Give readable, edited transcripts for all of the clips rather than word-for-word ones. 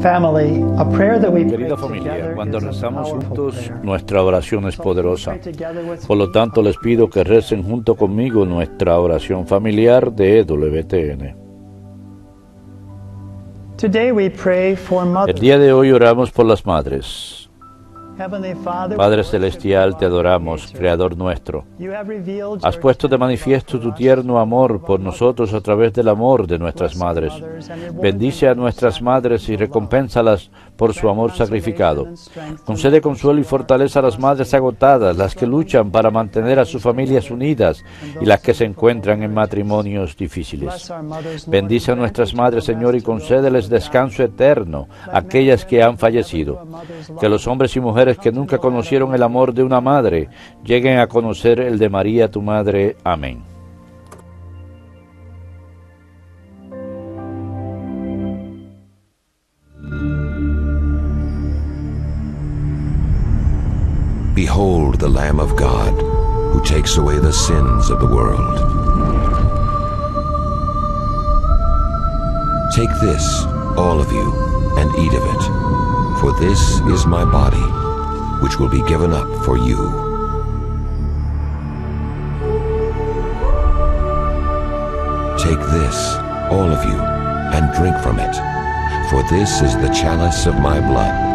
Querida familia, cuando rezamos juntos, nuestra oración es poderosa. Por lo tanto, les pido que recen junto conmigo nuestra oración familiar de EWTN. El día de hoy oramos por las madres. Padre Celestial, te adoramos, Creador nuestro. Has puesto de manifiesto tu tierno amor por nosotros a través del amor de nuestras madres. Bendice a nuestras madres y recompénsalas por su amor sacrificado. Concede consuelo y fortaleza a las madres agotadas, las que luchan para mantener a sus familias unidas y las que se encuentran en matrimonios difíciles. Bendice a nuestras madres, Señor, y concédeles descanso eterno a aquellas que han fallecido. Que los hombres y mujeres que nunca conocieron el amor de una madre lleguen a conocer el de María, tu madre. Amén. Behold the Lamb of God, who takes away the sins of the world. Take this, all of you, and eat of it, for this is my body, which will be given up for you. Take this, all of you, and drink from it, for this is the chalice of my blood.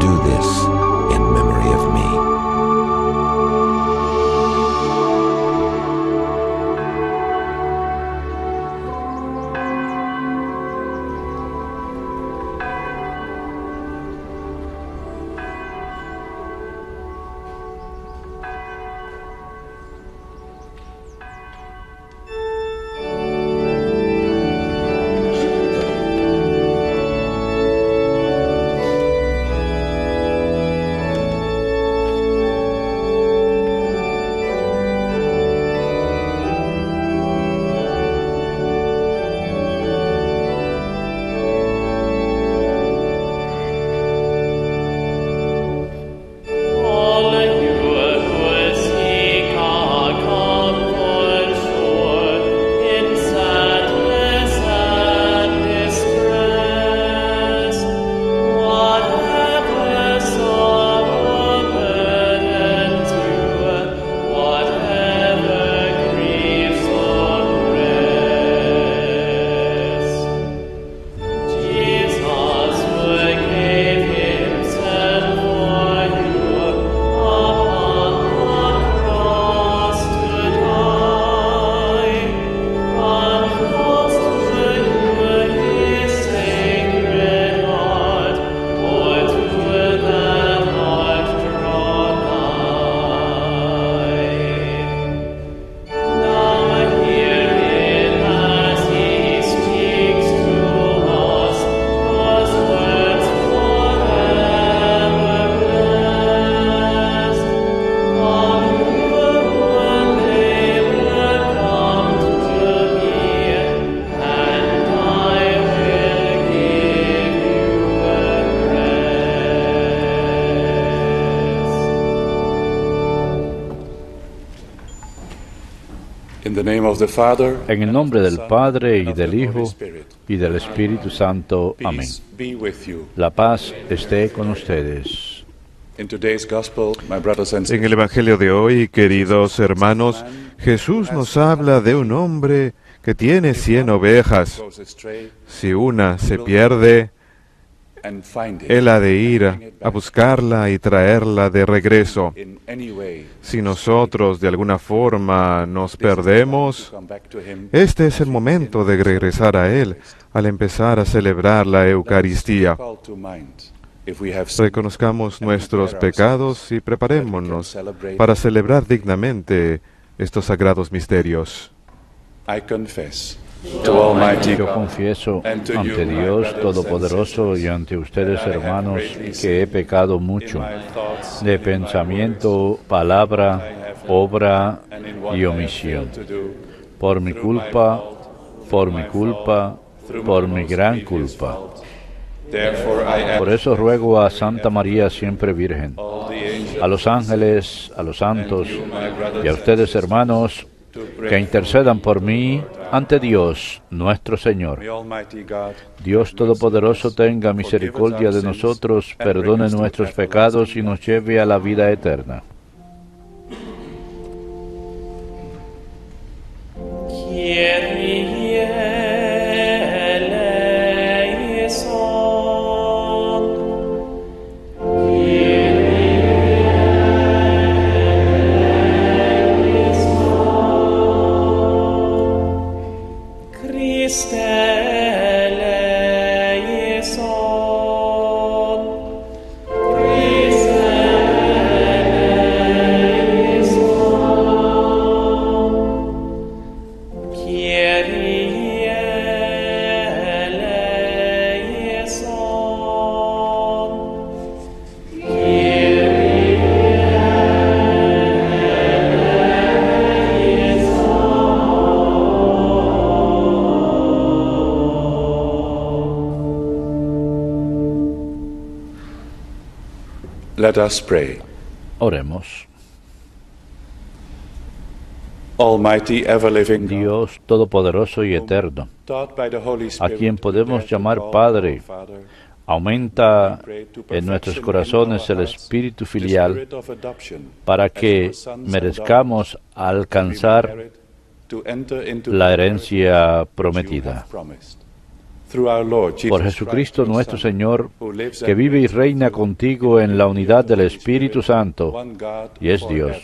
Do this in memory of me. En el nombre del Padre, y del Hijo, y del Espíritu Santo. Amén. La paz esté con ustedes. En el Evangelio de hoy, queridos hermanos, Jesús nos habla de un hombre que tiene 100 ovejas. Si una se pierde, Él ha de ir a buscarla y traerla de regreso. Si nosotros de alguna forma nos perdemos, este es el momento de regresar a Él al empezar a celebrar la Eucaristía. Reconozcamos nuestros pecados y preparémonos para celebrar dignamente estos sagrados misterios. Yo confieso ante Dios Todopoderoso y ante ustedes, hermanos, que he pecado mucho de pensamiento, palabra, obra y omisión. Por mi culpa, por mi gran culpa. Por eso ruego a Santa María siempre Virgen, a los ángeles, a los santos y a ustedes, hermanos, que intercedan por mí ante Dios nuestro Señor. Dios Todopoderoso tenga misericordia de nosotros, perdone nuestros pecados y nos lleve a la vida eterna. Let us pray. Oremos. Almighty, ever-living Dios Todopoderoso y Eterno, a quien podemos llamar Padre, aumenta en nuestros corazones el espíritu filial para que merezcamos alcanzar la herencia prometida. Por Jesucristo nuestro Señor, que vive y reina contigo en la unidad del Espíritu Santo, y es Dios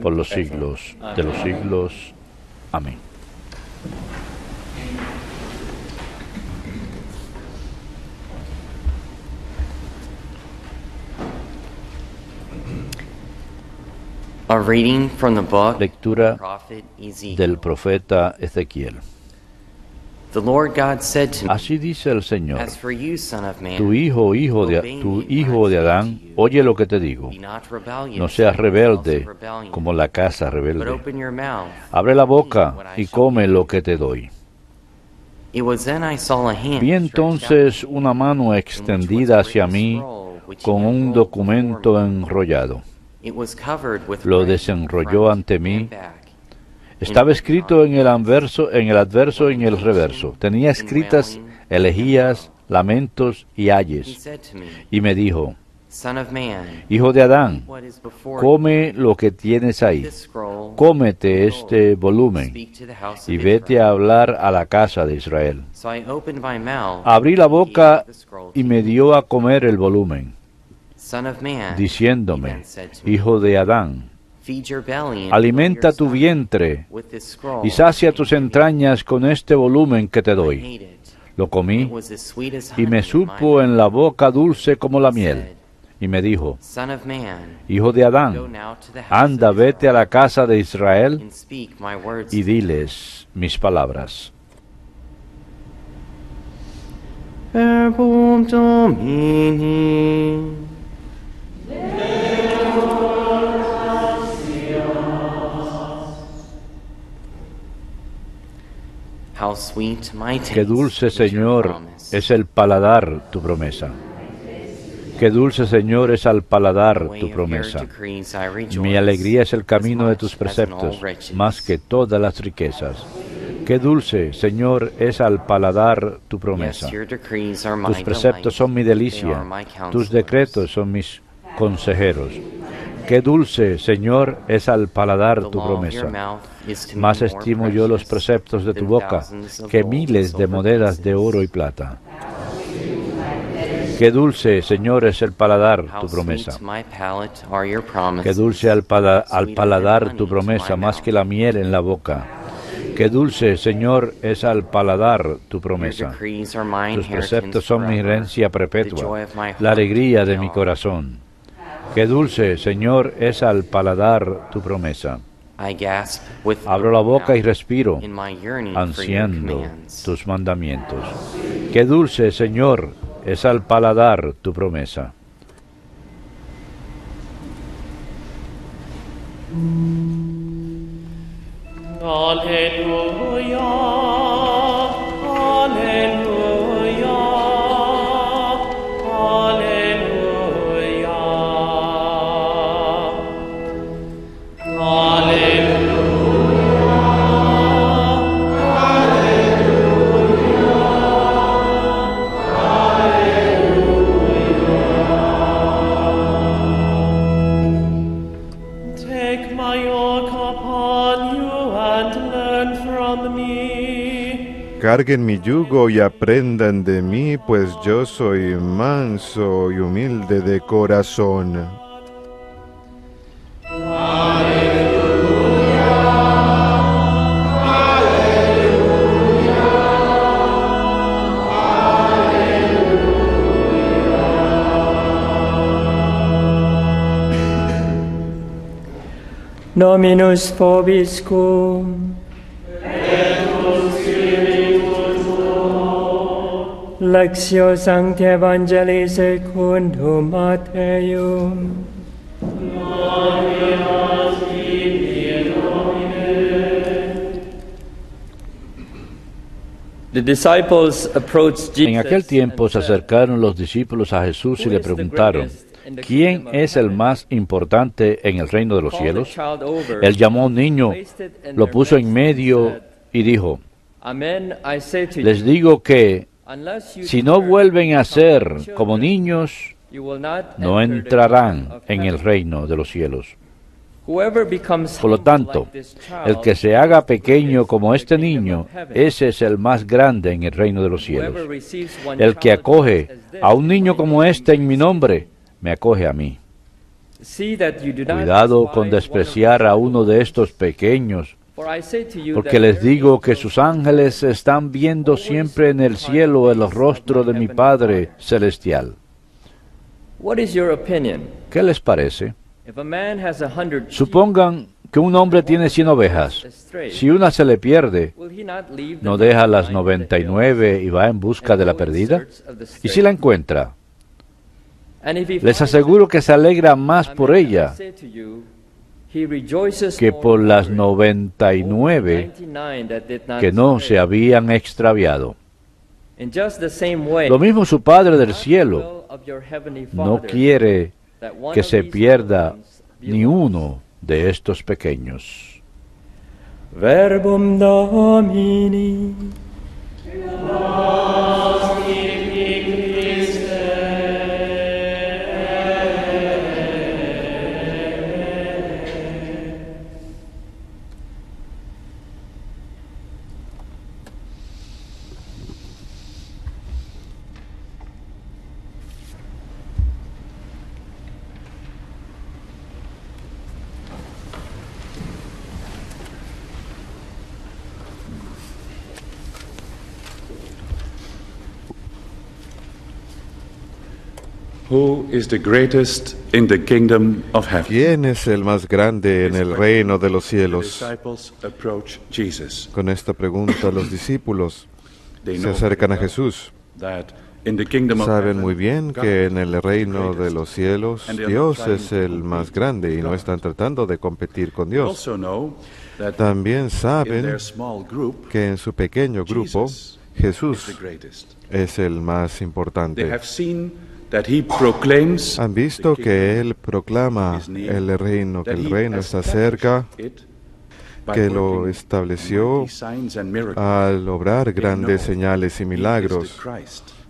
por los siglos de los siglos. Amén. A reading from the book Lectura Prophet Ezekiel. del profeta Ezequiel. The Lord God said to me, Así dice el Señor: As for you, son of man, tu hijo de Adán, oye lo que te digo. be not rebellious, No seas like the rebelde house of rebellion, como la casa but rebelde. open your mouth. Abre la boca y come lo que te doy. It was then I saw a hand Vi stretched entonces out, una mano in which was extendida a hacia written mí scroll, which con he un unrolled documento before me. enrollado. It was covered with Lo writing desenrolló front ante mí. and back. Estaba escrito en el adverso y en el reverso. Tenía escritas elegías, lamentos y He ayes. said to me, Y me dijo: Son of man, Hijo de Adán, what is before come lo que tienes ahí. this scroll, Cómete este volumen speak to the house of y vete Israel. a hablar a la casa de Israel. So I opened my mouth, Abrí la and he boca gave the scroll y to me me. dio a comer el volumen, Son of man, he diciéndome: then said to me, Hijo de Adán, feed your belly and alimenta fill tu your vientre stomach with this scroll. y sacia tus entrañas con este volumen que te I doy. ate it. Lo comí It was as sweet as y me honey in my supo mouth. en la boca dulce como la He miel. said, Y me dijo: Son of man, Hijo de go Adán, now to the house anda, of vete a Israel la casa de Israel and speak my words y to them. diles mis palabras. Verbum Domini. How sweet my taste Qué dulce, is your Señor, promise. es el paladar tu promesa. Qué dulce, Señor, es al paladar Way tu of your promesa. decrees I rejoice, Mi alegría es el camino de as tus much as in all preceptos, riches. más que todas las riquezas. Qué dulce, Señor, es al paladar tu promesa. Yes, your decrees are my Tus preceptos son mi delight. They delicia, are my tus counselors. decretos son mis consejeros. Qué dulce, Señor, es al paladar The tu law of your promesa. mouth is to me Más more estimo yo los precious preceptos de tu than boca thousands of que gold and miles de silver monedas de pieces. oro y plata. Qué dulce, Señor, es el paladar How tu promesa. sweet to my palate are your promises. Qué dulce al Sweeter paladar than tu honey to promesa, my más mouth. que la miel en la boca. Qué dulce, Señor, es al paladar tu Your promesa. decrees are my Tus inheritance preceptos son mi forever. herencia The joy perpetua, of my la heart alegría de they mi are. corazón. Qué dulce, Señor, es al paladar tu promesa. I gasp with Abro la boca y mouth respiro, in my yearning for your ansiando commands. tus mandamientos. Qué dulce, Señor, es al paladar tu promesa. Alleluia, alleluia, alleluia. Alleluia, yoke upon you and learn from me. Carguen mi yugo y aprendan de mí, pues yo soy manso y humilde de corazón. Dominus vobiscum. Lectio Sancti Evangelii secundum Mattheum. En aquel tiempo se acercaron los discípulos a Jesús y le preguntaron: ¿quién es el más importante en el reino de los cielos? Él llamó a un niño, lo puso en medio y dijo: les digo que si no vuelven a ser como niños, no entrarán en el reino de los cielos. Por lo tanto, el que se haga pequeño como este niño, ese es el más grande en el reino de los cielos. El que acoge a un niño como este en mi nombre, me acoge a mí. Cuidado con despreciar a uno de estos pequeños, porque les digo que sus ángeles están viendo siempre en el cielo el rostro de mi Padre Celestial. ¿Qué les parece? Supongan que un hombre tiene 100 ovejas. Si una se le pierde, ¿no deja las 99 y va en busca de la perdida? ¿Y si la encuentra? Les aseguro que se alegra más por ella que por las 99 que no se habían extraviado. Lo mismo su Padre del cielo no quiere que se pierda ni uno de estos pequeños. Verbum Domini. Who is the greatest in the kingdom of heaven? ¿Quién es el más grande en el reino de los cielos? Disciples approach Jesus. Con esta pregunta los discípulos se acercan a Jesús. Saben muy bien que en el reino de los cielos Dios es el más grande y no están tratando de competir con Dios. También saben que en su pequeño grupo Jesús es el más importante. Han visto que Él proclama el reino, que el reino está cerca, que lo estableció al obrar grandes señales y milagros.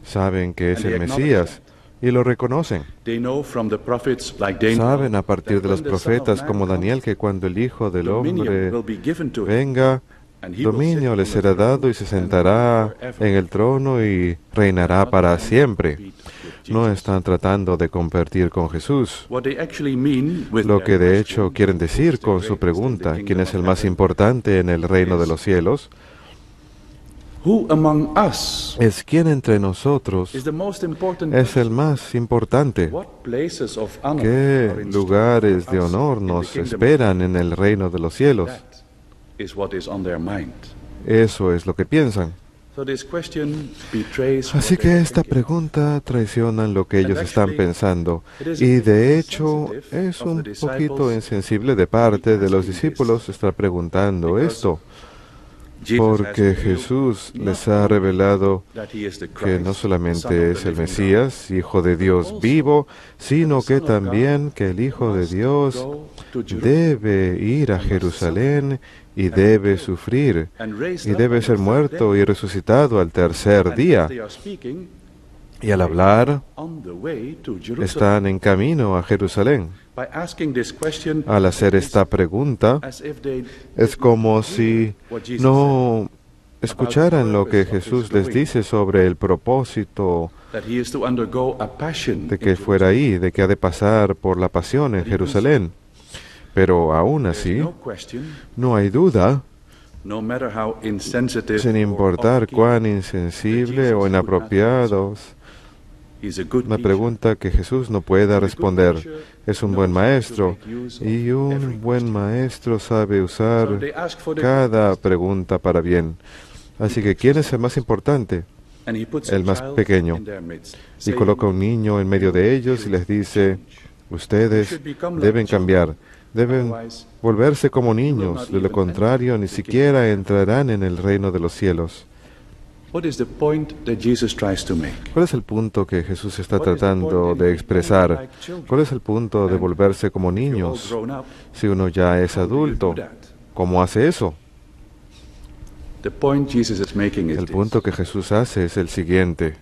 Saben que es el Mesías y lo reconocen. Saben a partir de los profetas como Daniel que cuando el Hijo del Hombre venga, dominio le será dado y se sentará en el trono y reinará para siempre. No están tratando de competir con Jesús. Lo que de hecho quieren decir con su pregunta, ¿quién es el más importante en el reino de los cielos? Es quién entre nosotros es el más importante. ¿Qué lugares de honor nos esperan en el reino de los cielos? Eso es lo que piensan. Así que esta pregunta traiciona lo que ellos están pensando. Y de hecho es un poquito insensible de parte de los discípulos estar preguntando esto. Porque Jesús les ha revelado que no solamente es el Mesías, Hijo de Dios vivo, sino que también que el Hijo de Dios debe ir a Jerusalén y debe sufrir, y debe ser muerto y resucitado al tercer día. Y al hablar, están en camino a Jerusalén. Al hacer esta pregunta, es como si no escucharan lo que Jesús les dice sobre el propósito de que fuera ahí, de que ha de pasar por la pasión en Jerusalén. Pero aún así, no hay duda, sin importar cuán insensible o inapropiados, una pregunta que Jesús no pueda responder. Es un buen maestro, y un buen maestro sabe usar cada pregunta para bien. Así que, ¿quién es el más importante? El más pequeño. Y coloca un niño en medio de ellos y les dice, ustedes deben cambiar, deben volverse como niños, de lo contrario ni siquiera entrarán en el reino de los cielos. ¿Cuál es el punto que Jesús está tratando de expresar? ¿Cuál es el punto de volverse como niños? Si uno ya es adulto, ¿cómo hace eso? El punto que Jesús hace es el siguiente.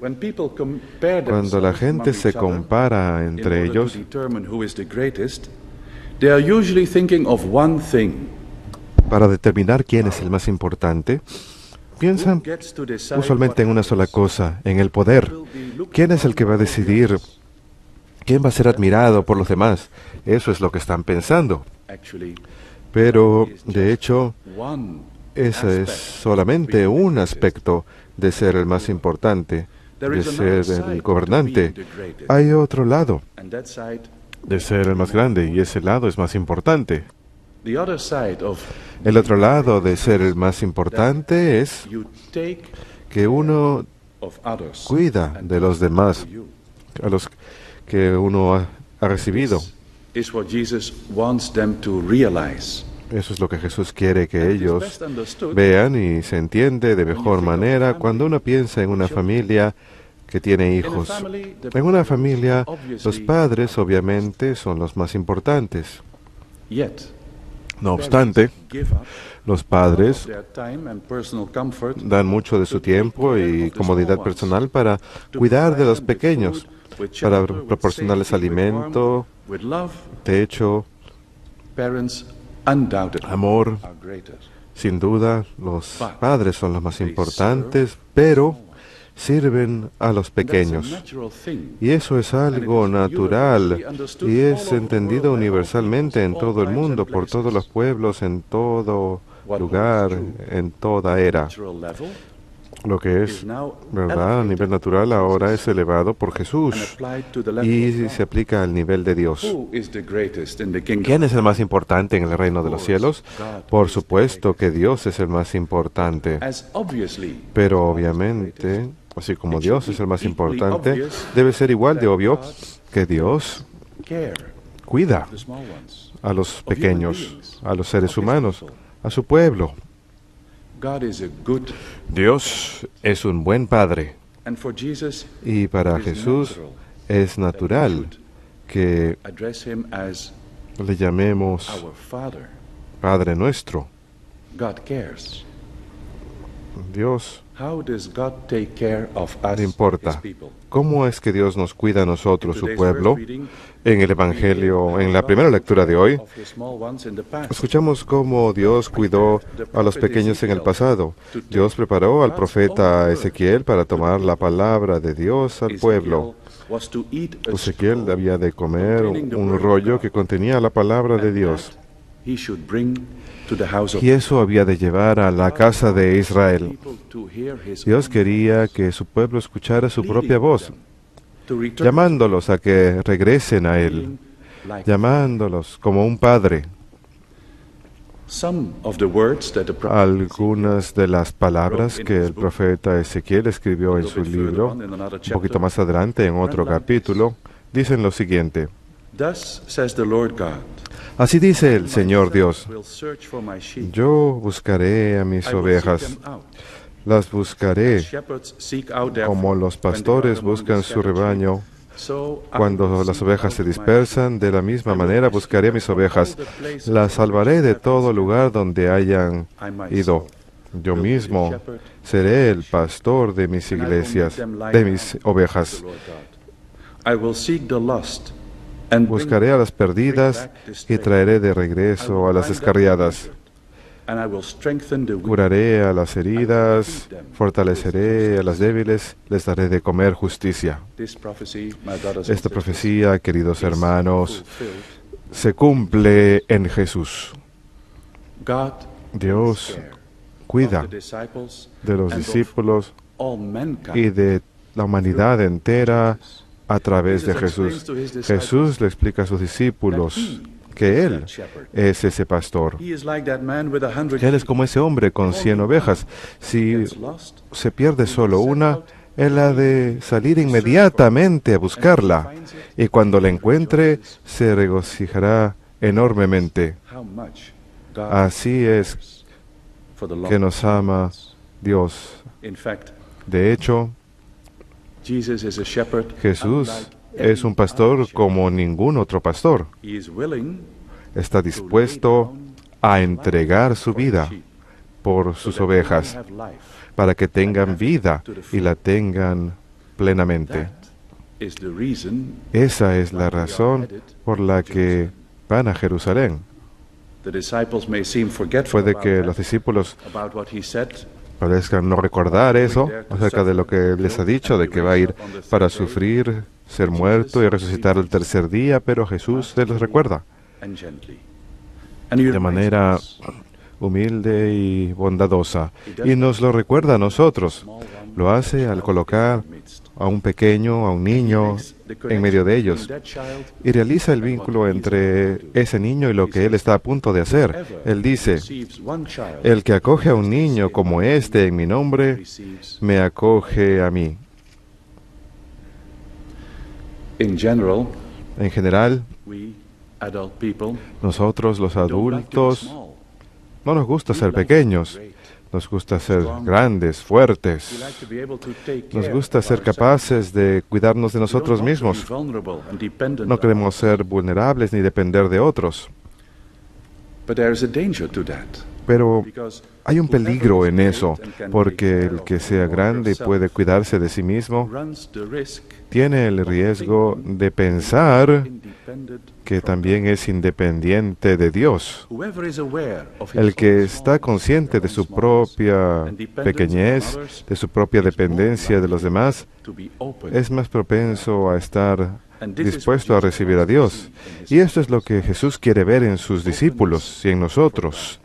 Cuando la gente se compara entre ellos, para determinar quién es el más importante, piensan usualmente en una sola cosa, en el poder. ¿Quién es el que va a decidir? ¿Quién va a ser admirado por los demás? Eso es lo que están pensando. Pero, de hecho, ese es solamente un aspecto de ser el más importante, de ser el gobernante. Hay otro lado de ser el más grande, y ese lado es más importante. El otro lado de ser el más importante es que uno cuida de los demás, a los que uno ha recibido. Eso es lo que Jesús quiere que ellos vean, y se entiende de mejor manera cuando uno piensa en una familia que tiene hijos. En una familia, los padres obviamente son los más importantes. No obstante, los padres dan mucho de su tiempo y comodidad personal para cuidar de los pequeños, para proporcionarles alimento, techo, amor. Sin duda, los padres son los más importantes, pero sirven a los pequeños. Y eso es algo natural y es entendido universalmente en todo el mundo, por todos los pueblos, en todo lugar, en toda era. Lo que es verdad a nivel natural ahora es elevado por Jesús y se aplica al nivel de Dios. ¿Quién es el más importante en el reino de los cielos? Por supuesto que Dios es el más importante. Pero obviamente, así como Dios es el más importante, debe ser igual de obvio que Dios cuida a los pequeños, a los seres humanos, a su pueblo. Dios es un buen Padre, y para Jesús es natural que le llamemos Padre nuestro. Dios le importa. ¿Cómo es que Dios nos cuida a nosotros, su pueblo? En el Evangelio, en la primera lectura de hoy, escuchamos cómo Dios cuidó a los pequeños en el pasado. Dios preparó al profeta Ezequiel para tomar la palabra de Dios al pueblo. Ezequiel había de comer un rollo que contenía la palabra de Dios. Y eso había de llevar a la casa de Israel. Dios quería que su pueblo escuchara su propia voz, llamándolos a que regresen a Él, llamándolos como un padre. Algunas de las palabras que el profeta Ezequiel escribió en su libro, un poquito más adelante en otro capítulo, dicen lo siguiente: Así dice el Señor Dios: yo buscaré a mis ovejas, las buscaré como los pastores buscan su rebaño. Cuando las ovejas se dispersan, de la misma manera buscaré a mis ovejas, las salvaré de todo lugar donde hayan ido. Yo mismo seré el pastor de mis iglesias, de mis ovejas. Buscaré a las perdidas y traeré de regreso a las descarriadas. Curaré a las heridas, fortaleceré a las débiles, les daré de comer justicia. Esta profecía, queridos hermanos, se cumple en Jesús. Dios cuida de los discípulos y de la humanidad entera a través de Jesús. Jesús le explica a sus discípulos que Él es ese pastor. Él es como ese hombre con 100 ovejas. Si se pierde solo una, Él ha de salir inmediatamente a buscarla. Y cuando la encuentre, se regocijará enormemente. Así es que nos ama Dios. De hecho, Jesús es un pastor como ningún otro pastor. Está dispuesto a entregar su vida por sus ovejas para que tengan vida y la tengan plenamente. Esa es la razón por la que van a Jerusalén. Puede que los discípulos parezcan no recordar eso acerca de lo que les ha dicho, de que va a ir para sufrir, ser muerto y resucitar el tercer día, pero Jesús se los recuerda de manera humilde y bondadosa, y nos lo recuerda a nosotros. Lo hace al colocar a un pequeño, a un niño en medio de ellos, y realiza el vínculo entre ese niño y lo que Él está a punto de hacer. Él dice: el que acoge a un niño como este en mi nombre, me acoge a mí. En general, nosotros los adultos no nos gusta ser pequeños, nos gusta ser grandes, fuertes, nos gusta ser capaces de cuidarnos de nosotros mismos. No queremos ser vulnerables ni depender de otros. Pero hay un peligro en eso, porque el que sea grande y puede cuidarse de sí mismo tiene el riesgo de pensar que también es independiente de Dios. El que está consciente de su propia pequeñez, de su propia dependencia de los demás, es más propenso a estar dispuesto a recibir a Dios. Y esto es lo que Jesús quiere ver en sus discípulos y en nosotros.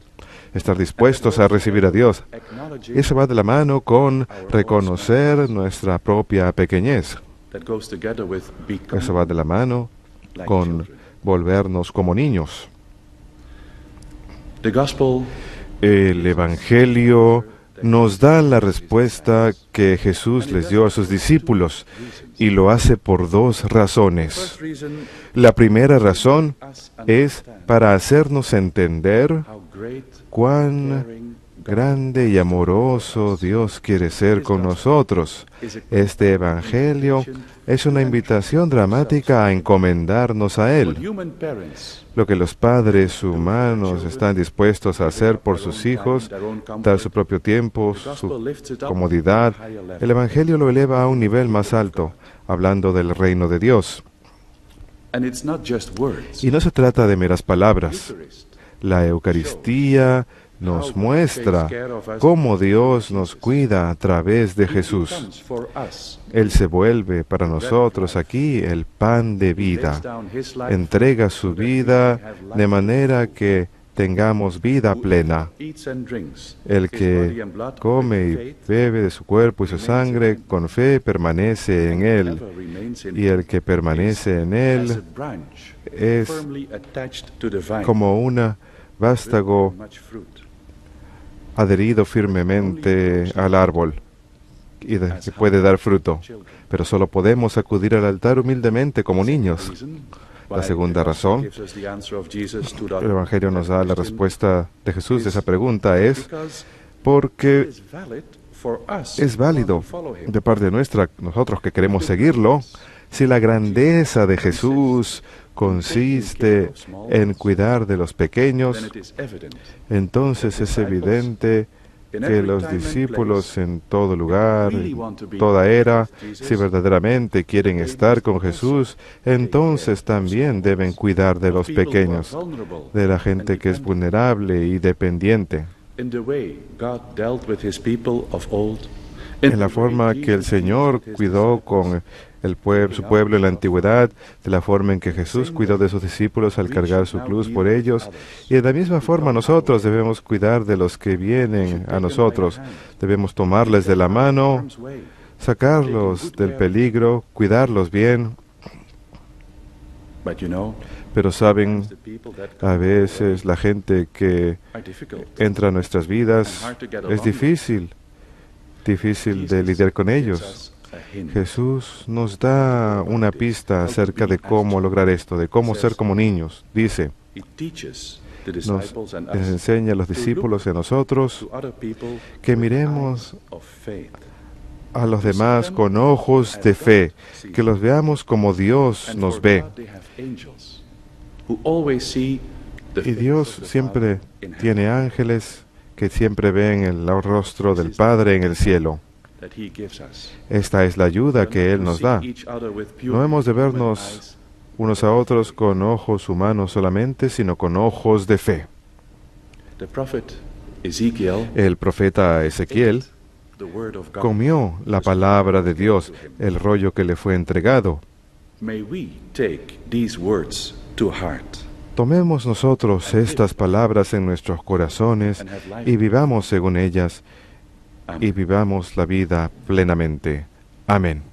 Estar dispuestos a recibir a Dios. Y eso va de la mano con reconocer nuestra propia pequeñez. Eso va de la mano con volvernos como niños. El Evangelio nos da la respuesta que Jesús les dio a sus discípulos, y lo hace por dos razones. La primera razón es para hacernos entender cuán grande y amoroso Dios quiere ser con nosotros. Este Evangelio es una invitación dramática a encomendarnos a Él. Lo que los padres humanos están dispuestos a hacer por sus hijos, dar su propio tiempo, su comodidad, el Evangelio lo eleva a un nivel más alto, hablando del reino de Dios. Y no se trata de meras palabras. La Eucaristía nos muestra cómo Dios nos cuida a través de Jesús. Él se vuelve para nosotros aquí el pan de vida. Entrega su vida de manera que tengamos vida plena. El que come y bebe de su cuerpo y su sangre con fe permanece en Él, y el que permanece en Él es como un vástago adherido firmemente al árbol y que puede dar fruto, pero solo podemos acudir al altar humildemente como niños. La segunda razón, el Evangelio nos da la respuesta de Jesús de esa pregunta, es porque es válido de parte nuestra, nosotros que queremos seguirlo, si la grandeza de Jesús consiste en cuidar de los pequeños, entonces es evidente que los discípulos en todo lugar, toda era, si verdaderamente quieren estar con Jesús, entonces también deben cuidar de los pequeños, de la gente que es vulnerable y dependiente. En la forma que el Señor cuidó con su pueblo en la antigüedad, de la forma en que Jesús cuidó de sus discípulos al cargar su cruz por ellos, y de la misma forma nosotros debemos cuidar de los que vienen a nosotros. Debemos tomarles de la mano, sacarlos del peligro, cuidarlos bien. Pero saben, a veces la gente que entra a nuestras vidas es difícil de lidiar con ellos. Jesús nos da una pista acerca de cómo lograr esto, de cómo ser como niños. Dice, les enseña a los discípulos y a nosotros que miremos a los demás con ojos de fe, que los veamos como Dios nos ve. Y Dios siempre tiene ángeles que siempre ven el rostro del Padre en el cielo. Esta es la ayuda que Él nos da. No hemos de vernos unos a otros con ojos humanos solamente, sino con ojos de fe. El profeta Ezequiel comió la palabra de Dios, el rollo que le fue entregado. Tomemos nosotros estas palabras en nuestros corazones y vivamos según ellas, y vivamos la vida plenamente. Amén.